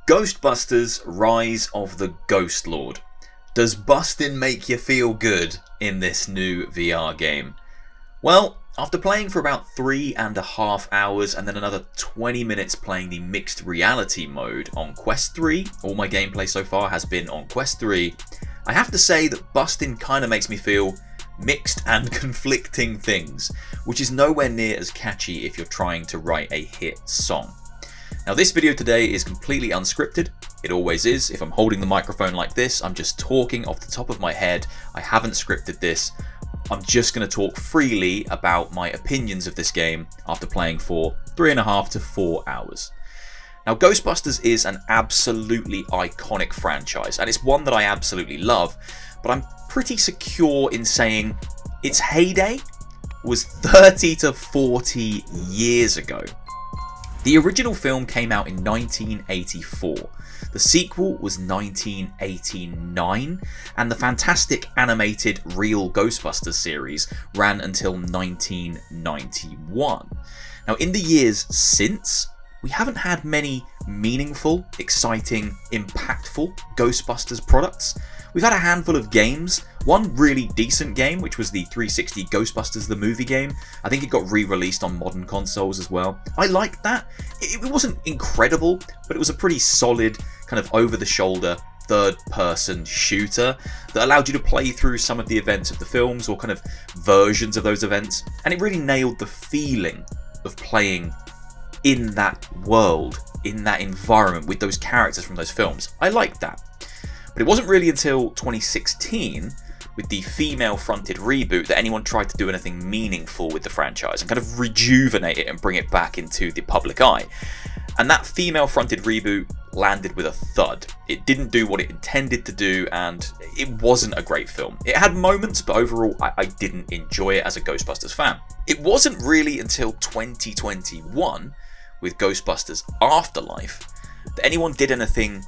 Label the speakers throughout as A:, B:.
A: Ghostbusters Rise of the Ghost Lord. Does bustin' make you feel good in this new VR game? Well, after playing for about 3.5 hours and then another 20 minutes playing the mixed reality mode on Quest 3, all my gameplay so far has been on Quest 3, I have to say that bustin' kinda makes me feel mixed and conflicting things, which is nowhere near as catchy if you're trying to write a hit song. Now this video today is completely unscripted, it always is. If I'm holding the microphone like this, I'm just talking off the top of my head, I haven't scripted this. I'm just going to talk freely about my opinions of this game after playing for 3.5 to 4 hours. Now Ghostbusters is an absolutely iconic franchise, and it's one that I absolutely love, but I'm pretty secure in saying its heyday was 30 to 40 years ago. The original film came out in 1984, the sequel was 1989, and the fantastic animated Real Ghostbusters series ran until 1991. Now in the years since, we haven't had many meaningful, exciting, impactful Ghostbusters products. We've had a handful of games, one really decent game which was the 360 Ghostbusters the movie game. I think it got re-released on modern consoles as well. I liked that. It wasn't incredible, but it was a pretty solid kind of over-the-shoulder third-person shooter that allowed you to play through some of the events of the films or kind of versions of those events, and it really nailed the feeling of playing in that world, in that environment with those characters from those films. I liked that. But it wasn't really until 2016, with the female-fronted reboot, that anyone tried to do anything meaningful with the franchise and kind of rejuvenate it and bring it back into the public eye. And that female-fronted reboot landed with a thud. It didn't do what it intended to do, and it wasn't a great film. It had moments, but overall I didn't enjoy it as a Ghostbusters fan. It wasn't really until 2021, with Ghostbusters Afterlife, that anyone did anything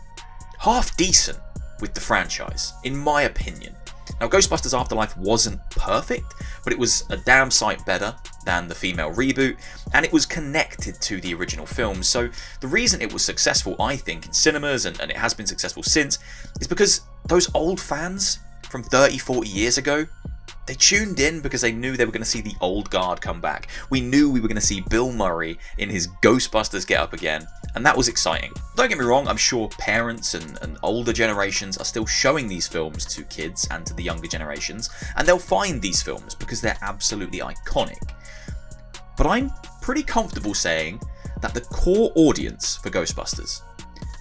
A: half decent with the franchise, in my opinion. Now Ghostbusters Afterlife wasn't perfect, but it was a damn sight better than the female reboot, and it was connected to the original film. So the reason it was successful, I think, in cinemas, and it has been successful since, is because those old fans from 30-40 years ago, they tuned in because they knew they were going to see the old guard come back. We knew we were going to see Bill Murray in his Ghostbusters get-up again, and that was exciting. Don't get me wrong, I'm sure parents and older generations are still showing these films to kids and to the younger generations, and they'll find these films because they're absolutely iconic. But I'm pretty comfortable saying that the core audience for Ghostbusters,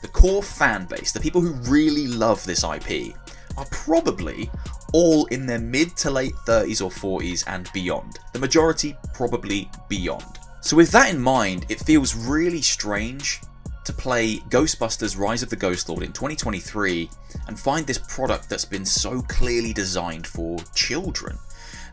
A: the core fan base, the people who really love this IP, are probably all in their mid to late 30s or 40s and beyond. The majority probably beyond. So with that in mind, it feels really strange to play Ghostbusters Rise of the Ghost Lord in 2023 and find this product that's been so clearly designed for children.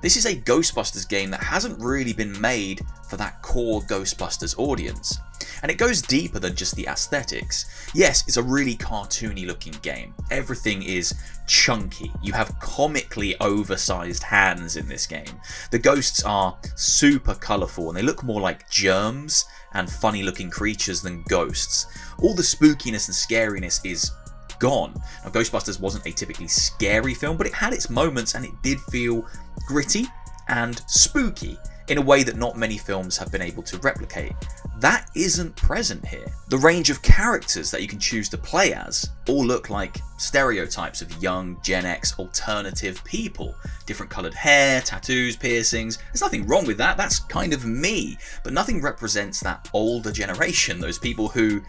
A: This is a Ghostbusters game that hasn't really been made for that core Ghostbusters audience. And it goes deeper than just the aesthetics. Yes, it's a really cartoony looking game. Everything is chunky. You have comically oversized hands in this game. The ghosts are super colourful and they look more like germs and funny looking creatures than ghosts. All the spookiness and scariness is gone. Now Ghostbusters wasn't a typically scary film, but it had its moments and it did feel gritty and spooky in a way that not many films have been able to replicate. That isn't present here. The range of characters that you can choose to play as all look like stereotypes of young Gen X alternative people. Different coloured hair, tattoos, piercings. There's nothing wrong with that, that's kind of me. But nothing represents that older generation, those people who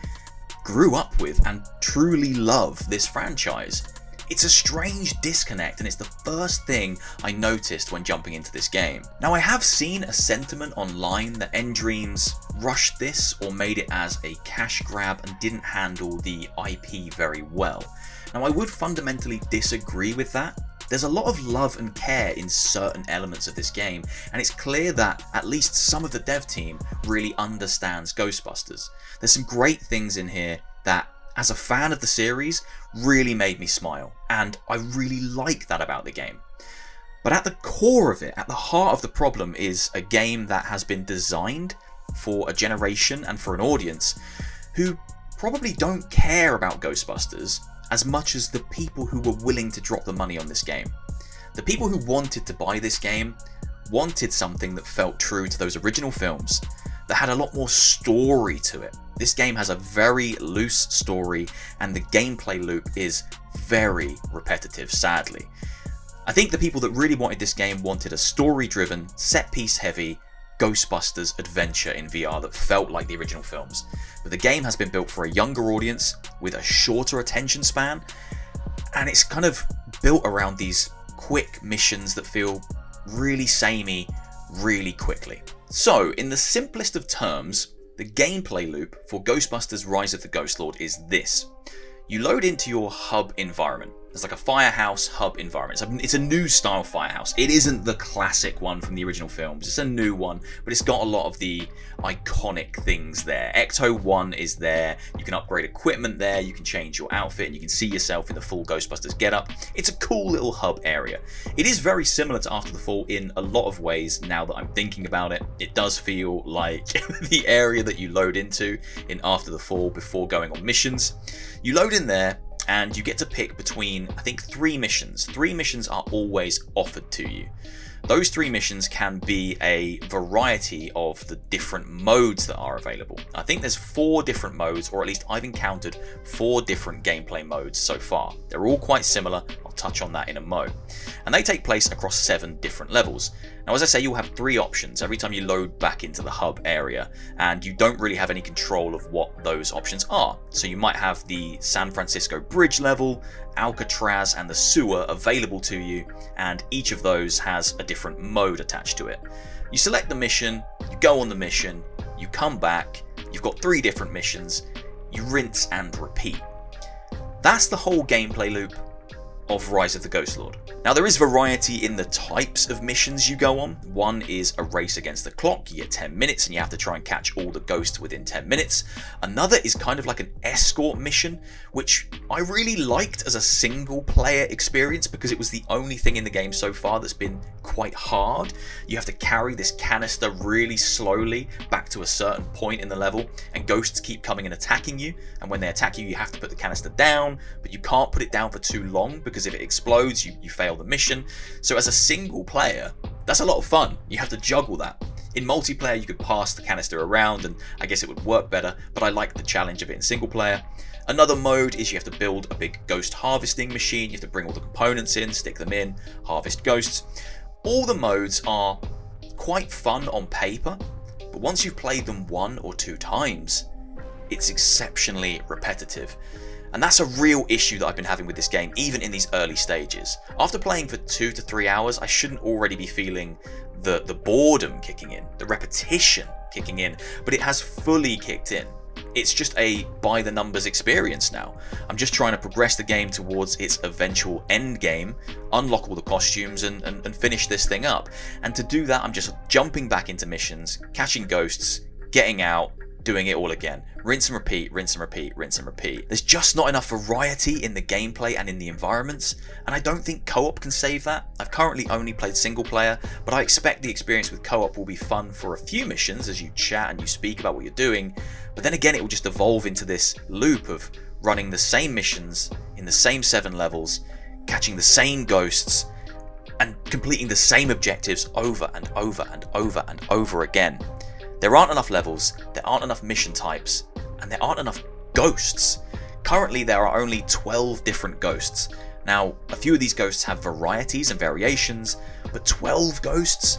A: grew up with and truly love this franchise. It's a strange disconnect, and it's the first thing I noticed when jumping into this game. Now I have seen a sentiment online that nDreams rushed this or made it as a cash grab and didn't handle the IP very well. Now I would fundamentally disagree with that. There's a lot of love and care in certain elements of this game, and it's clear that at least some of the dev team really understands Ghostbusters. There's some great things in here that, as a fan of the series, really made me smile, and I really like that about the game. But at the core of it, at the heart of the problem, is a game that has been designed for a generation and for an audience who probably don't care about Ghostbusters as much as the people who were willing to drop the money on this game. The people who wanted to buy this game wanted something that felt true to those original films, that had a lot more story to it. This game has a very loose story, and the gameplay loop is very repetitive, sadly. I think the people that really wanted this game wanted a story-driven, set-piece heavy Ghostbusters adventure in VR that felt like the original films. But the game has been built for a younger audience with a shorter attention span, and it's kind of built around these quick missions that feel really samey really quickly. So, in the simplest of terms, the gameplay loop for Ghostbusters Rise of the Ghost Lord is this. You load into your hub environment. It's like a firehouse hub environment. It's a new style firehouse. It isn't the classic one from the original films. It's a new one, but it's got a lot of the iconic things there. Ecto 1 is there. You can upgrade equipment there. You can change your outfit, and you can see yourself in the full Ghostbusters getup. It's a cool little hub area. It is very similar to After the Fall in a lot of ways. Now that I'm thinking about it, it does feel like the area that you load into in After the Fall before going on missions. You load in there, and you get to pick between, I think, 3 missions. 3 missions are always offered to you. Those 3 missions can be a variety of the different modes that are available. I think there's 4 different modes, or at least I've encountered 4 different gameplay modes so far. They're all quite similar. I'll touch on that in a mo. And they take place across 7 different levels. Now, as I say, you'll have 3 options every time you load back into the hub area, and you don't really have any control of what those options are. So you might have the San Francisco Bridge level, Alcatraz, and the sewer available to you, and each of those has a different mode attached to it. You select the mission, you go on the mission, you come back, you've got 3 different missions, you rinse and repeat. That's the whole gameplay loop of Rise of the Ghost Lord. Now, there is variety in the types of missions you go on. One is a race against the clock. You get 10 minutes and you have to try and catch all the ghosts within 10 minutes. Another is kind of like an escort mission, which I really liked as a single player experience because it was the only thing in the game so far that's been quite hard. You have to carry this canister really slowly back to a certain point in the level, and ghosts keep coming and attacking you, and when they attack you, you have to put the canister down, but you can't put it down for too long because if it explodes, you fail the mission. So as a single player, that's a lot of fun. You have to juggle that. In multiplayer, you could pass the canister around and I guess it would work better, but I like the challenge of it in single player. Another mode is you have to build a big ghost harvesting machine. You have to bring all the components in, stick them in, harvest ghosts. All the modes are quite fun on paper, but once you've played them 1 or 2 times, it's exceptionally repetitive. And that's a real issue that I've been having with this game, even in these early stages. After playing for 2 to 3 hours, I shouldn't already be feeling the boredom kicking in, the repetition kicking in, but it has fully kicked in. It's just a by the numbers experience now. I'm just trying to progress the game towards its eventual end game, unlock all the costumes and finish this thing up. And to do that, I'm just jumping back into missions, catching ghosts, getting out, doing it all again. Rinse and repeat, rinse and repeat, rinse and repeat. There's just not enough variety in the gameplay and in the environments, and I don't think co-op can save that. I've currently only played single player, but I expect the experience with co-op will be fun for a few missions as you chat and you speak about what you're doing, but then again it will just evolve into this loop of running the same missions in the same 7 levels, catching the same ghosts, and completing the same objectives over and over and over and over again. There aren't enough levels, there aren't enough mission types, and there aren't enough ghosts. Currently there are only 12 different ghosts. Now, a few of these ghosts have varieties and variations, but 12 ghosts?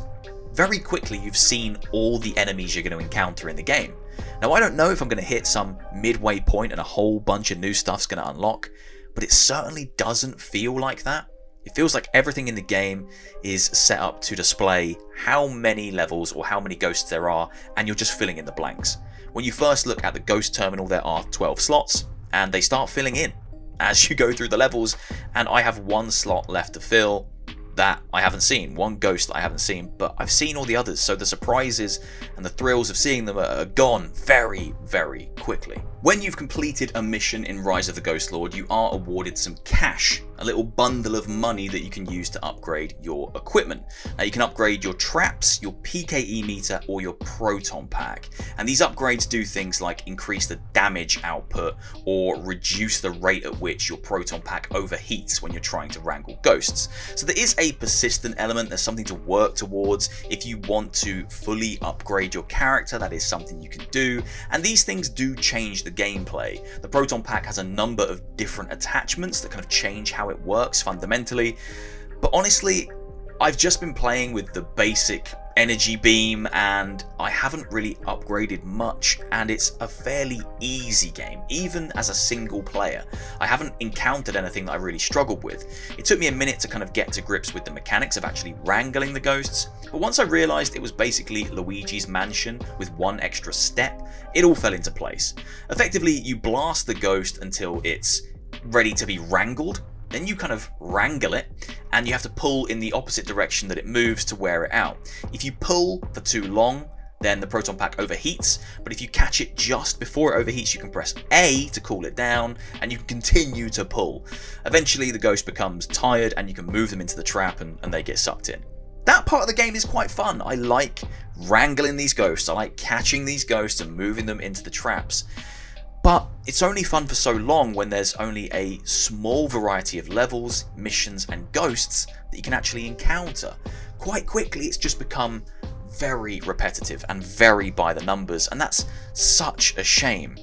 A: Very quickly you've seen all the enemies you're going to encounter in the game. Now, I don't know if I'm going to hit some midway point and a whole bunch of new stuff's going to unlock, but it certainly doesn't feel like that. It feels like everything in the game is set up to display how many levels or how many ghosts there are, and you're just filling in the blanks. When you first look at the ghost terminal, there are 12 slots, and they start filling in as you go through the levels, and I have 1 slot left to fill that I haven't seen, 1 ghost that I haven't seen, but I've seen all the others, so the surprises and the thrills of seeing them are gone very, very quickly. When you've completed a mission in Rise of the Ghost Lord, you are awarded some cash a little bundle of money that you can use to upgrade your equipment. Now you can upgrade your traps, your PKE meter, or your proton pack. And these upgrades do things like increase the damage output or reduce the rate at which your proton pack overheats when you're trying to wrangle ghosts. So there is a persistent element, there's something to work towards. If you want to fully upgrade your character, that is something you can do. And these things do change the gameplay. The proton pack has a number of different attachments that kind of change how it works fundamentally, but honestly I've just been playing with the basic energy beam and I haven't really upgraded much, and it's a fairly easy game even as a single player. I haven't encountered anything that I really struggled with. It took me a minute to kind of get to grips with the mechanics of actually wrangling the ghosts, but once I realised it was basically Luigi's Mansion with one extra step, it all fell into place. Effectively you blast the ghost until it's ready to be wrangled, then you kind of wrangle it and you have to pull in the opposite direction that it moves to wear it out. If you pull for too long, then the proton pack overheats, but if you catch it just before it overheats, you can press A to cool it down and you can continue to pull. Eventually the ghost becomes tired and you can move them into the trap and they get sucked in. That part of the game is quite fun. I like wrangling these ghosts, I like catching these ghosts and moving them into the traps. But it's only fun for so long when there's only a small variety of levels, missions and ghosts that you can actually encounter. Quite quickly it's just become very repetitive and very by the numbers, and that's such a shame.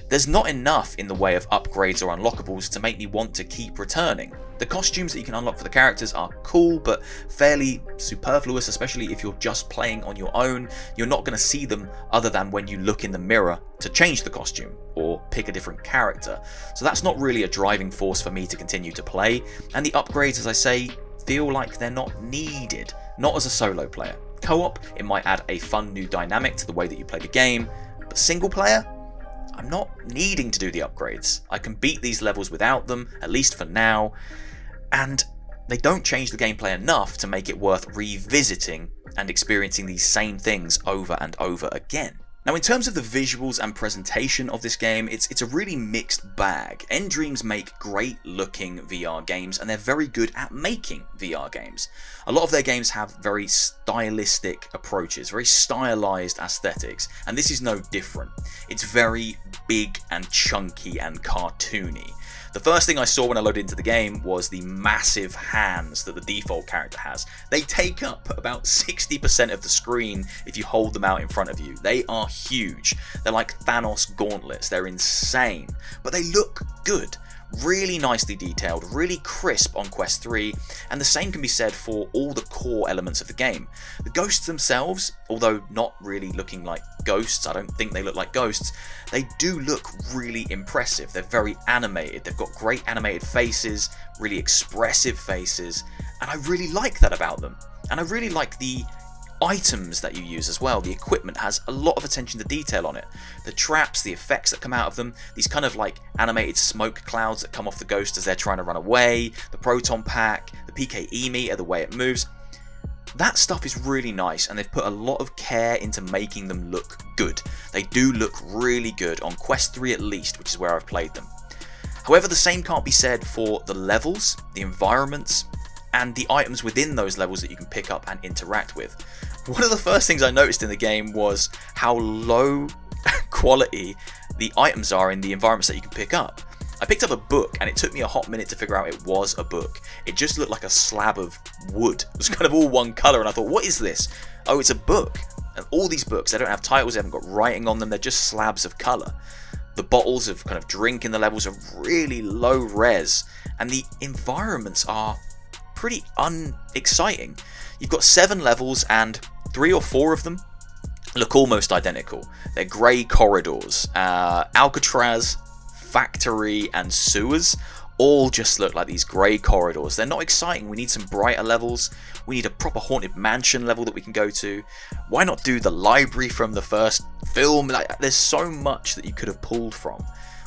A: There's not enough in the way of upgrades or unlockables to make me want to keep returning. The costumes that you can unlock for the characters are cool but fairly superfluous, especially if you're just playing on your own. You're not going to see them other than when you look in the mirror to change the costume or pick a different character. So that's not really a driving force for me to continue to play, and the upgrades, as I say, feel like they're not needed, not as a solo player. Co-op, it might add a fun new dynamic to the way that you play the game, but single player? I'm not needing to do the upgrades. I can beat these levels without them, at least for now, and they don't change the gameplay enough to make it worth revisiting and experiencing these same things over and over again. Now in terms of the visuals and presentation of this game, it's a really mixed bag. nDreams make great looking VR games and they're very good at making VR games. A lot of their games have very stylistic approaches, very stylized aesthetics, and this is no different. It's very big and chunky and cartoony. The first thing I saw when I loaded into the game was the massive hands that the default character has. They take up about 60% of the screen if you hold them out in front of you. They are huge. They're like Thanos gauntlets. They're insane, but they look good. Really nicely detailed, really crisp on Quest 3, and the same can be said for all the core elements of the game. The ghosts themselves, although not really looking like ghosts, I don't think they look like ghosts, they do look really impressive. They're very animated, they've got great animated faces, really expressive faces, and I really like that about them. And I really like the items that you use as well. The equipment has a lot of attention to detail on it. The traps, the effects that come out of them, these kind of like animated smoke clouds that come off the ghost as they're trying to run away, the proton pack, the PKE meter, the way it moves. That stuff is really nice, and they've put a lot of care into making them look good. They do look really good on Quest 3 at least, which is where I've played them. However, the same can't be said for the levels, the environments, and the items within those levels that you can pick up and interact with. One of the first things I noticed in the game was how low quality the items are in the environments that you can pick up. I picked up a book and it took me a hot minute to figure out it was a book. It just looked like a slab of wood. It was kind of all one colour and I thought, what is this? Oh, it's a book. And all these books, they don't have titles, they haven't got writing on them, they're just slabs of colour. The bottles of kind of drink in the levels are really low res, and the environments are pretty unexciting. You've got 7 levels and 3 or 4 of them look almost identical. They're grey corridors. Alcatraz, Factory and Sewers all just look like these grey corridors. They're not exciting. We need some brighter levels. We need a proper haunted mansion level that we can go to. Why not do the library from the first film? There's so much that you could have pulled from.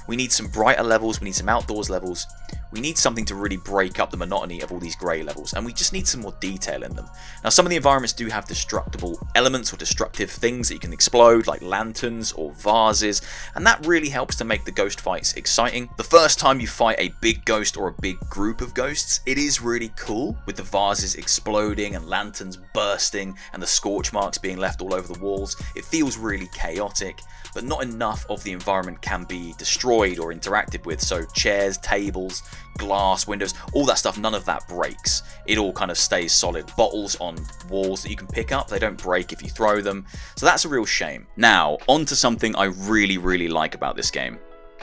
A: We need some brighter levels. We need some outdoors levels. We need something to really break up the monotony of all these grey levels, and we just need some more detail in them. Now, some of the environments do have destructible elements or destructive things that you can explode, like lanterns or vases, and that really helps to make the ghost fights exciting. The first time you fight a big ghost or a big group of ghosts, it is really cool, with the vases exploding and lanterns bursting and the scorch marks being left all over the walls. It feels really chaotic, but not enough of the environment can be destroyed or interacted with. So chairs, tables, glass, windows, all that stuff, none of that breaks. It all kind of stays solid. Bottles on walls that you can pick up, they don't break if you throw them. So that's a real shame. Now, on to something I really like about this game.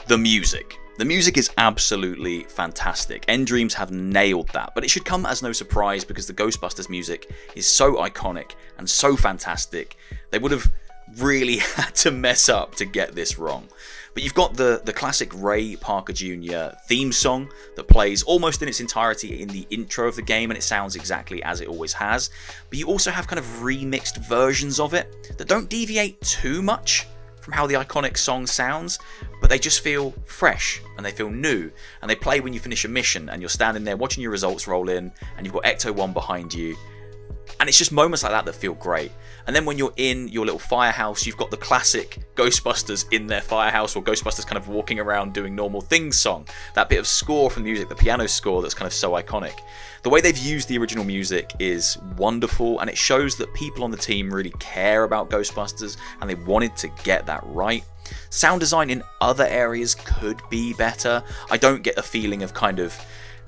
A: The music. The music is absolutely fantastic. nDreams have nailed that, but it should come as no surprise because the Ghostbusters music is so iconic and so fantastic. They would have really had to mess up to get this wrong. But you've got the classic Ray Parker Jr. theme song that plays almost in its entirety in the intro of the game, and it sounds exactly as it always has. But you also have kind of remixed versions of it that don't deviate too much from how the iconic song sounds, but they just feel fresh and they feel new, and they play when you finish a mission and you're standing there watching your results roll in and you've got Ecto 1 behind you. And it's just moments like that feel great. And then when you're in your little firehouse, you've got the classic Ghostbusters in their firehouse, or Ghostbusters kind of walking around doing normal things song. That bit of score from the music, the piano score that's kind of so iconic. The way they've used the original music is wonderful, and it shows that people on the team really care about Ghostbusters and they wanted to get that right. Sound design in other areas could be better. I don't get a feeling of kind of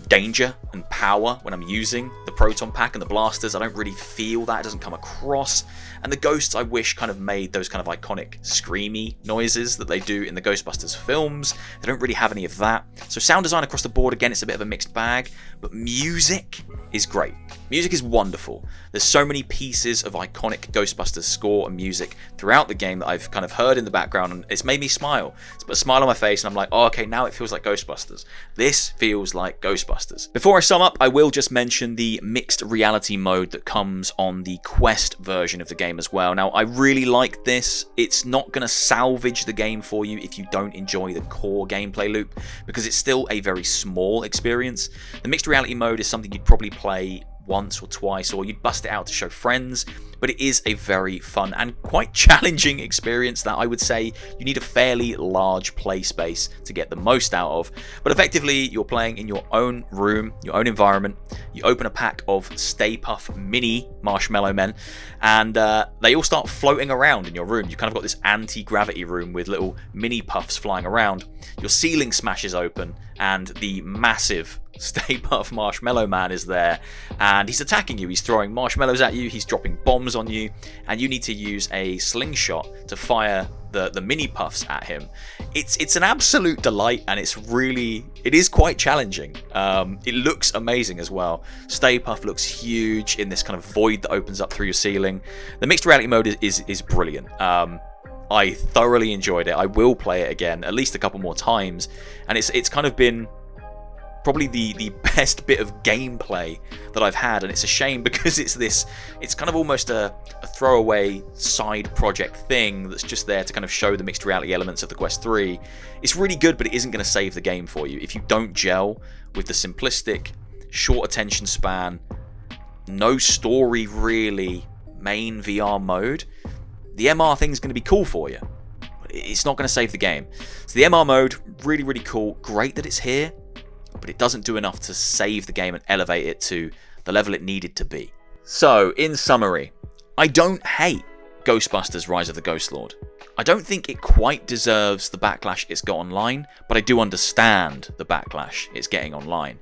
A: danger and power when I'm using the proton pack and the blasters. I don't really feel that. It doesn't come across. And the ghosts, I wish, kind of made those kind of iconic screamy noises that they do in the Ghostbusters films. They don't really have any of that. So sound design across the board, again, it's a bit of a mixed bag, but music is great. Music is wonderful. There's so many pieces of iconic Ghostbusters score and music throughout the game that I've kind of heard in the background, and it's made me smile. It's put a smile on my face, and I'm like, oh, okay, now it feels like Ghostbusters. This feels like Ghostbusters. Before I sum up, I will just mention the mixed reality mode that comes on the Quest version of the game as well. Now, I really like this. It's not going to salvage the game for you if you don't enjoy the core gameplay loop, because it's still a very small experience. The mixed reality mode is something you'd probably play once or twice, or you'd bust it out to show friends, but it is a very fun and quite challenging experience that I would say you need a fairly large play space to get the most out of. But effectively, you're playing in your own room, your own environment. You open a pack of Stay Puft mini marshmallow men, and they all start floating around in your room. You've kind of got this anti-gravity room with little mini puffs flying around. Your ceiling smashes open, and the massive Stay Puft Marshmallow Man is there, and he's attacking you. He's throwing marshmallows at you, he's dropping bombs on you, and you need to use a slingshot to fire the mini puffs at him. It's an absolute delight, and it is quite challenging. It looks amazing as well. Stay Puft looks huge in this kind of void that opens up through your ceiling. The mixed reality mode is brilliant. I thoroughly enjoyed it. I will play it again at least a couple more times, and it's kind of been probably the best bit of gameplay that I've had, and it's a shame because it's kind of almost a throwaway side project thing that's just there to kind of show the mixed reality elements of the Quest 3. It's really good, but it isn't going to save the game for you. If you don't gel with the simplistic, short attention span, no story really, main VR mode, the MR thing's going to be cool for you, but it's not going to save the game. So the MR mode, really cool, great that it's here, but it doesn't do enough to save the game and elevate it to the level it needed to be. So, in summary, I don't hate Ghostbusters Rise of the Ghost Lord. I don't think it quite deserves the backlash it's got online, but I do understand the backlash it's getting online.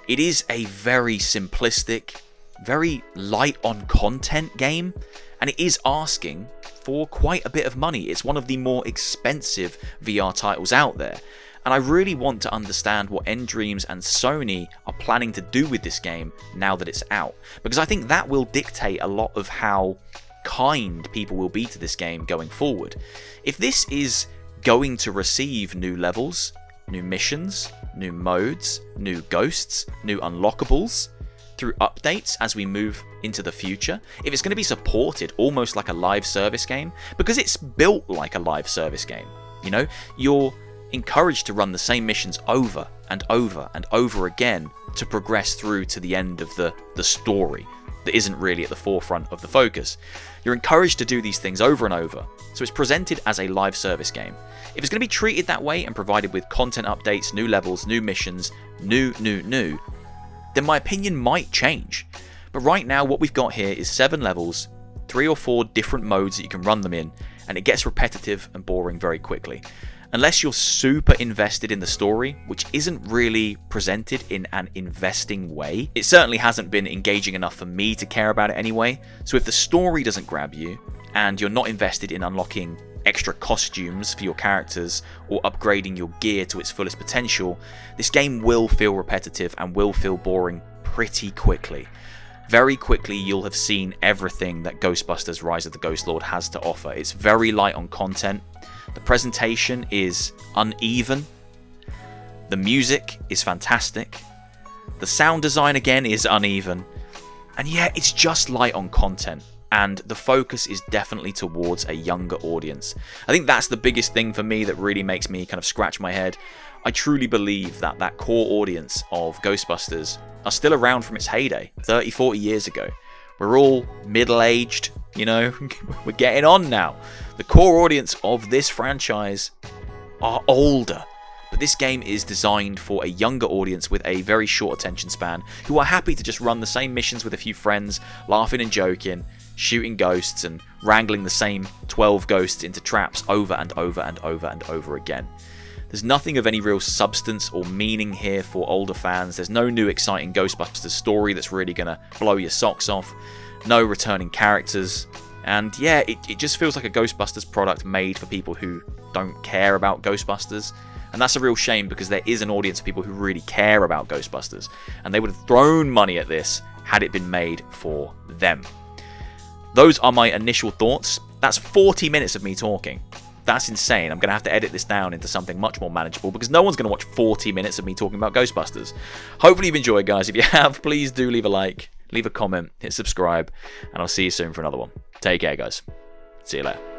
A: It is a very simplistic, very light on content game, and it is asking for quite a bit of money. It's one of the more expensive VR titles out there. And I really want to understand what nDreams and Sony are planning to do with this game now that it's out, because I think that will dictate a lot of how kind people will be to this game going forward. If this is going to receive new levels, new missions, new modes, new ghosts, new unlockables through updates as we move into the future, if it's going to be supported almost like a live service game, because it's built like a live service game, you know, you're encouraged to run the same missions over and over and over again to progress through to the end of the story that isn't really at the forefront of the focus. You're encouraged to do these things over and over, so it's presented as a live service game. If it's going to be treated that way and provided with content updates, new levels, new missions, new, then my opinion might change. But right now what we've got here is 7 levels, 3 or 4 different modes that you can run them in, and it gets repetitive and boring very quickly. Unless you're super invested in the story, which isn't really presented in an investing way. It certainly hasn't been engaging enough for me to care about it anyway. So if the story doesn't grab you, and you're not invested in unlocking extra costumes for your characters or upgrading your gear to its fullest potential, this game will feel repetitive and will feel boring pretty quickly. Very quickly you'll have seen everything that Ghostbusters Rise of the Ghost Lord has to offer. It's very light on content. The presentation is uneven. The music is fantastic. The sound design again is uneven. And yeah, it's just light on content. And the focus is definitely towards a younger audience. I think that's the biggest thing for me that really makes me kind of scratch my head. I truly believe that that core audience of Ghostbusters are still around from its heyday, 30, 40 years ago. We're all middle-aged, you know, we're getting on now. The core audience of this franchise are older. But this game is designed for a younger audience with a very short attention span, who are happy to just run the same missions with a few friends, laughing and joking, shooting ghosts and wrangling the same 12 ghosts into traps over and over and over and over again. There's nothing of any real substance or meaning here for older fans. There's no new exciting Ghostbusters story that's really going to blow your socks off. No returning characters. And yeah, it just feels like a Ghostbusters product made for people who don't care about Ghostbusters. And that's a real shame, because there is an audience of people who really care about Ghostbusters. And they would have thrown money at this had it been made for them. Those are my initial thoughts. That's 40 minutes of me talking. That's insane. I'm going to have to edit this down into something much more manageable, because no one's going to watch 40 minutes of me talking about Ghostbusters. Hopefully you've enjoyed, guys. If you have, please do leave a like, leave a comment, hit subscribe, and I'll see you soon for another one. Take care, guys. See you later.